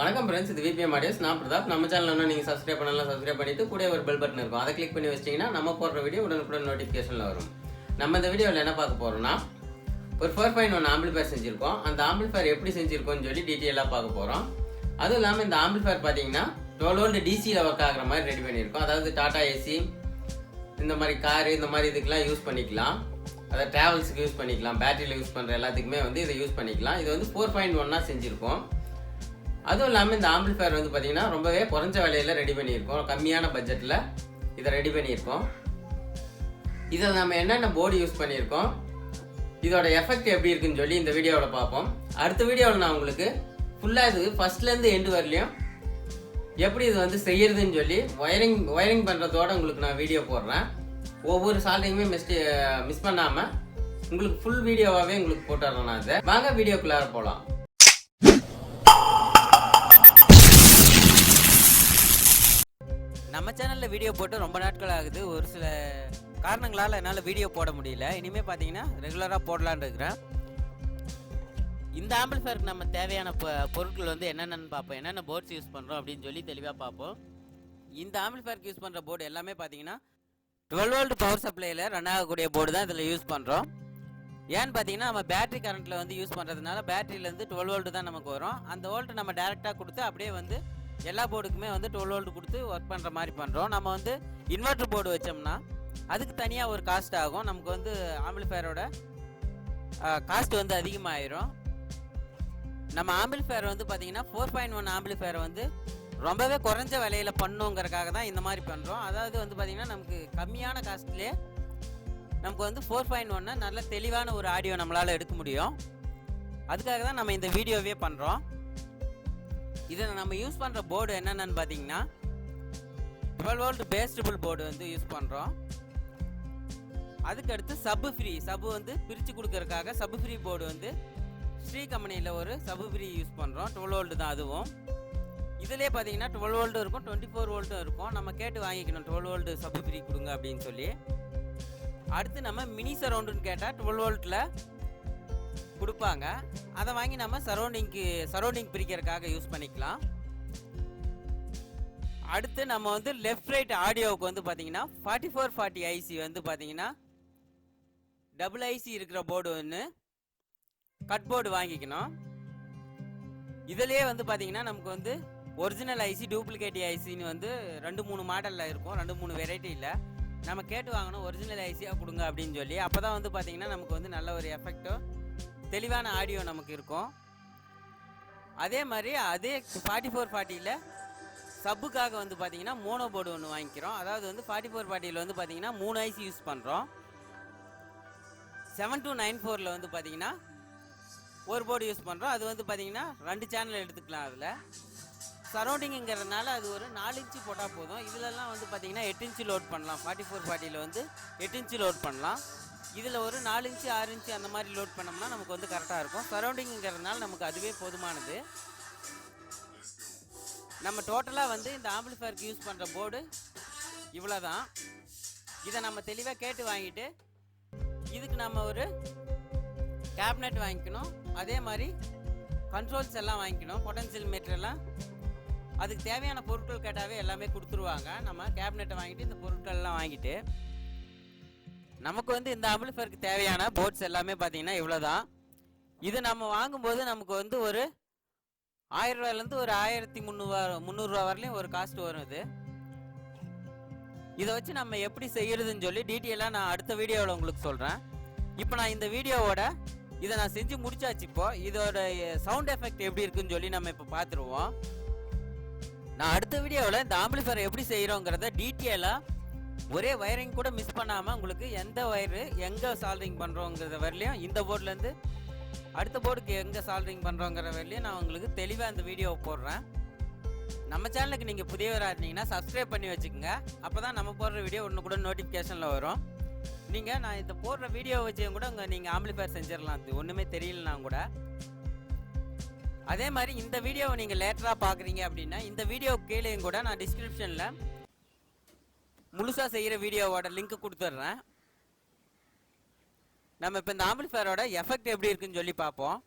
வணக்கம் ஃப்ரெண்ட்ஸ், இது VBM audios. நான் பிரதாப். நம்ம சேனல் இன்னும் நீங்கள் சப்ஸ்கிரைப் பண்ணலாம், சப்ஸ்கிரைப் பண்ணிட்டு கூட ஒரு பெல் பட்டன் இருக்கும், அதை கிளிக் பண்ணி வச்சிட்டிங்கன்னா நம்ம போடுற வீடியோ உடனுக்குடன் நோட்டிஃபிகேஷனில் வரும். நம்ம இந்த வீடியோவில் என்ன பார்க்க போகிறோம்னா, ஒரு 4.1 ஆம்பிளிஃபயர் செஞ்சுருக்கோம். அந்த ஆம்பிளிஃபயர் எப்படி செஞ்சுருக்கோன்னு சொல்லி டீட்டெயிலாக பார்க்க போகிறோம். அதுவும் இல்லாமல் இந்த ஆம்பிளிஃபயர் பார்த்தீங்கன்னா 12 வோல்ட் டிசியில் ஒர்க் ஆகிற மாதிரி ரெடி பண்ணியிருக்கோம். அதாவது டாடா ஏசி, இந்த மாதிரி காரு, இந்த மாதிரி இதுக்கெலாம் யூஸ் பண்ணிக்கலாம். அதை ட்ராவல்ஸுக்கு யூஸ் பண்ணிக்கலாம், பேட்டரியில் யூஸ் பண்ணுற எல்லாத்துக்குமே இதை யூஸ் பண்ணிக்கலாம். இது 4.1 செஞ்சுருக்கோம். அதுவும் இல்லாமல் இந்த ஆம்பிளிஃபயர் பார்த்தீங்கன்னா ரொம்பவே குறைஞ்ச விலையில் ரெடி பண்ணியிருக்கோம். கம்மியான பட்ஜெட்டில் இதை ரெடி பண்ணியிருக்கோம். இதில் நம்ம என்னென்ன போர்டு யூஸ் பண்ணியிருக்கோம், இதோட எஃபெக்ட் எப்படி இருக்குன்னு சொல்லி இந்த வீடியோவில் பார்ப்போம். அடுத்த வீடியோவில் நான் உங்களுக்கு ஃபுல்லாக இது ஃபஸ்ட்லேருந்து எண்டு வரலையும் எப்படி இது செய்யறதுன்னு சொல்லி ஒயரிங் பண்ணுறதோட உங்களுக்கு நான் வீடியோ போடுறேன். ஒவ்வொரு சால்டிங்குமே மிஸ் பண்ணாமல் உங்களுக்கு ஃபுல் வீடியோவாகவே உங்களுக்கு போட்டுறேன். நான் அதை வாங்க வீடியோக்குள்ளார போகலாம். நம்ம சேனலில் வீடியோ போட்டு ரொம்ப நாட்கள் ஆகுது. ஒரு சில காரணங்களால் என்னால் வீடியோ போட முடியல. இனிமேல் பார்த்தீங்கன்னா ரெகுலராக போடலான்னு இருக்கிறேன். இந்த ஆம்பிளிஃபயருக்கு நம்ம தேவையான பொருட்கள் என்னென்னு பார்ப்போம், என்னென்ன போர்ட்ஸ் யூஸ் பண்ணுறோம் அப்படின்னு சொல்லி தெளிவாக பார்ப்போம். இந்த ஆம்பிளிஃபயருக்கு யூஸ் பண்ணுற போர்டு எல்லாமே பார்த்தீங்கன்னா 12 வோல்ட் பவர் சப்ளையில் ரன் ஆகக்கூடிய போர்டு தான் இதில் யூஸ் பண்ணுறோம். ஏன்னு பார்த்தீங்கன்னா நம்ம பேட்டரி கரண்ட்டில் யூஸ் பண்ணுறதுனால பேட்டரியிலேருந்து 12 வோல்ட் தான் நமக்கு வரும். அந்த வோல்ட் நம்ம டேரெக்டாக கொடுத்து அப்படியே எல்லா போர்டுக்குமே 12 வோல்ட் கொடுத்து ஒர்க் பண்ணுற மாதிரி பண்ணுறோம். நம்ம இன்வெர்டர் போர்டு வச்சோம்னா அதுக்கு தனியாக ஒரு காஸ்ட் ஆகும். நமக்கு ஆம்பிளிஃபயரோட காஸ்ட் அதிகமாகிடும். நம்ம ஆம்பிளிஃபயர் பார்த்தீங்கன்னா 4.1 ஆம்பிளிஃபயர் ரொம்பவே குறைஞ்ச விலையில் பண்ணுங்கிறதுக்காக தான் இந்த மாதிரி பண்ணுறோம். அதாவது பார்த்தீங்கன்னா நமக்கு கம்மியான காஸ்ட்லேயே நமக்கு 4.1 நல்ல தெளிவான ஒரு ஆடியோ நம்மளால் எடுக்க முடியும். அதுக்காக தான் நம்ம இந்த வீடியோவே பண்ணுறோம். இதில் நம்ம யூஸ் பண்ணுற போர்டு என்னென்னு பார்த்தீங்கன்னா 12 வோல்ட் பேஸ்டபிள் போர்டு யூஸ் பண்ணுறோம். அதுக்கடுத்து சப்பு பிரித்து கொடுக்கறதுக்காக சப்பு ஃப்ரீ போர்டு ஸ்ரீ கம்பெனியில் ஒரு சப்பு ஃப்ரீ யூஸ் பண்ணுறோம். 12 வோல்ட் தான் அதுவும். இதிலே பார்த்தீங்கன்னா 12 வோல்ட்டும் இருக்கும், 24 வோல்ட்டும் இருக்கும். நம்ம கேட்டு வாங்கிக்கணும் 12 வோல்ட் சப்பு ஃப்ரீ கொடுங்க அப்படின்னு சொல்லி. அடுத்து நம்ம மினி சரௌண்டுன்னு கேட்டால் 12 வோல்ட்டில் கொடுப்பாங்க. அதை வாங்கி நம்ம சரௌண்டிங் பிரிக்கிறதுக்காக யூஸ் பண்ணிக்கலாம். அடுத்து நம்ம லெஃப்ட் ரைட் ஆடியோவுக்கு பார்த்தீங்கன்னா 4440 ஐசி பார்த்தீங்கன்னா டபுள் ஐசி இருக்கிற போர்டு கட் போர்டு வாங்கிக்கணும். இதுலேயே பார்த்தீங்கன்னா நமக்கு ஒரிஜினல் ஐசி, டூப்ளிகேட் ஐசின்னு 2-3 மாடலில் இருக்கும், 2-3 வெரைட்டியில். நம்ம கேட்டு வாங்கணும் ஒரிஜினல் ஐசியாக கொடுங்க அப்படின்னு சொல்லி. அப்போ தான் பார்த்தீங்கன்னா நமக்கு நல்ல ஒரு எஃபெக்டோ தெளிவான ஆடியோ நமக்கு இருக்கும். அதே மாதிரி அதே 4440ல் சப்புக்காக பார்த்தீங்கன்னா மோனோ போர்டு ஒன்று வாங்கிக்கிறோம். அதாவது 4440ல் பார்த்தீங்கன்னா 3 ஐசி யூஸ் பண்ணுறோம். 7294ல் பார்த்தீங்கன்னா ஒரு போர்டு யூஸ் பண்ணுறோம். அது பார்த்தீங்கன்னா 2 சேனல் எடுத்துக்கலாம். அதில் சரௌண்டிங்கிறதுனால அது ஒரு 4 இன்ச்சு போட்டால் போதும். இதிலெல்லாம் பார்த்தீங்கன்னா 8 இன்ச்சு லோட் பண்ணலாம். 4440ல் 8 இன்ச்சு லோட் பண்ணலாம். இதில் ஒரு 4 இன்ச்சு 6 இன்ச்சு அந்த மாதிரி லோட் பண்ணோம்னா நமக்கு கரெக்டாக இருக்கும். சரௌண்டிங்கிறதுனால நமக்கு அதுவே போதுமானது. நம்ம டோட்டலாக இந்த ஆம்பிளிஃபயருக்கு யூஸ் பண்ணுற போர்டு இவ்வளோ தான். இதை நம்ம தெளிவாக கேட்டு வாங்கிட்டு இதுக்கு நம்ம ஒரு கேபினெட் வாங்கிக்கணும். அதே மாதிரி கண்ட்ரோல்ஸ் எல்லாம் வாங்கிக்கணும். பொட்டன்சியல் மீட்டரெல்லாம் அதுக்கு தேவையான பொருட்கள் கேட்டாவே எல்லாமே கொடுத்துருவாங்க. நம்ம கேபினெட்டை வாங்கிட்டு இந்த பொருட்கள்லாம் வாங்கிட்டு நமக்கு இந்த ஆம்பிளிஃபயருக்கு தேவையான போர்ட்ஸ் எல்லாமே பார்த்தீங்கன்னா இவ்வளோ தான். இது நம்ம வாங்கும்போது நமக்கு ஒரு 1000 ரூபாயிலேருந்து ஒரு 1300 ரூபா வரலையும் ஒரு காஸ்ட் வரும். இதை வச்சு நம்ம எப்படி செய்யறதுன்னு சொல்லி டீட்டெயிலாக நான் அடுத்த வீடியோவில் உங்களுக்கு சொல்கிறேன். இப்போ நான் இந்த வீடியோவோட இதை நான் செஞ்சு முடிச்சாச்சு. இப்போ இதோட சவுண்ட் எஃபெக்ட் எப்படி இருக்குன்னு சொல்லி நம்ம இப்போ பார்த்துருவோம். நான் அடுத்த வீடியோவில் இந்த ஆம்பிளிஃபயர் எப்படி செய்கிறோங்கிறத டீட்டெயிலாக ஒரே வயரிங் கூட மிஸ் பண்ணாமல் உங்களுக்கு எந்த வயரு எங்கே சால்டரிங் பண்ணுறோங்கிறத வரலையும், இந்த போர்ட்லேருந்து அடுத்த போர்டுக்கு எங்கே சால்டரிங் பண்ணுறோங்கிற வரலையும் நான் உங்களுக்கு தெளிவாக இந்த வீடியோவை போடுறேன். நம்ம சேனலுக்கு நீங்கள் புதியவராக இருந்தீங்கன்னா சப்ஸ்கிரைப் பண்ணி வச்சுக்கோங்க. அப்போ தான் நம்ம போடுற வீடியோ ஒன்று கூட நோட்டிஃபிகேஷனில் வரும். நான் இந்த போடுற வீடியோ வச்சையும் கூட நீங்கள் ஆம்பிளிஃபயர் செஞ்சிடலாம். அது ஒன்றுமே தெரியலனா கூட. அதே மாதிரி இந்த வீடியோவை நீங்கள் லேட்டராக பார்க்குறீங்க அப்படின்னா இந்த வீடியோ கீழேயும் கூட நான் டிஸ்கிரிப்ஷனில் முழுசாக செய்கிற வீடியோவோட லிங்க் கொடுத்துட்றேன். நம்ம இப்போ இந்த ஆம்பிளிஃபயரோட எஃபெக்ட் எப்படி இருக்குன்னு சொல்லி பார்ப்போம்.